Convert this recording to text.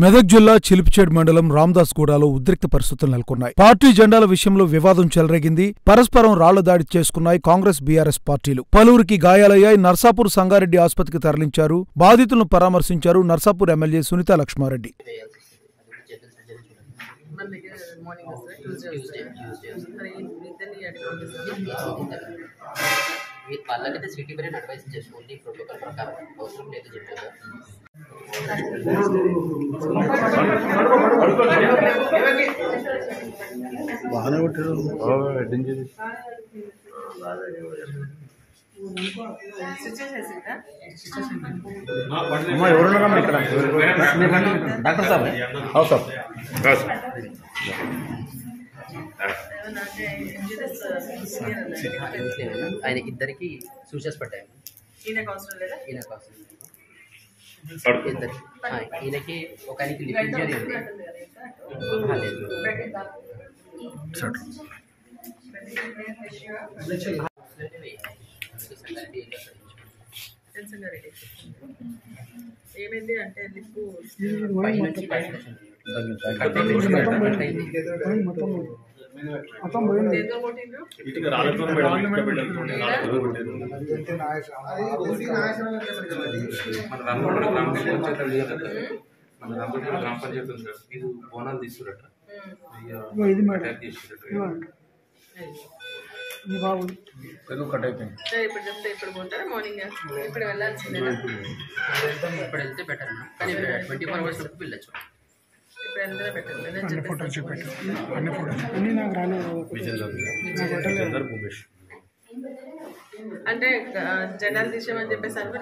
మెదక్ జిల్లా చిలిపిచేడ్ మండలం రామదాస్గూడలో ఉద్రిక్త పరిస్థితులు నెలకొన్నాయి. పార్టీ జెండాల విషయంలో వివాదం చెలరేగింది. పరస్పరం రాళ్ల దాడి చేసుకున్నాయి కాంగ్రెస్ బీఆర్ఎస్ పార్టీలు. పలువురికి గాయాలయ్యాయి. నర్సాపూర్ సంగారెడ్డి ఆసుపత్రికి తరలించారు. బాధితులను పరామర్శించారు నర్సాపూర్ ఎమ్మెల్యే సునీతా లక్ష్మారెడ్డి. వాళ్ళకైతే సిటీ బ్రెయిన్ అడ్వైస్ చేసుకోండి, ప్రోటోకాల్ ప్రకారం అవసరం లేదు చెప్పారు. బాగానే కొట్టారు. ఎవరున్నారమ్మా ఇక్కడ? డాక్టర్ సాబ్ ఆయన ఇద్దరికి సూచస్ పట్టాయి. ఈయనకి ఒక ఆయనకి లిప్ ఇంజరీ ఉంది. ఏమైంది అంటే లిప్పు గ్రామ పంచాయతీ ఉంది సార్, ఇది బోనాలు తీసుకురట ఇప్పుడు చెప్తే ఇప్పుడు పోతారా మార్నింగ్ ఇప్పుడు వెళ్ళాల్సిందే. ఇప్పుడు వెళ్తే బెటర్ కానీ 24 hours వరకు వెళ్ళచ్చు. ఇప్పుడు ఎందులో పెట్టండి అంటే జెండాలు తీసామని చెప్పేసి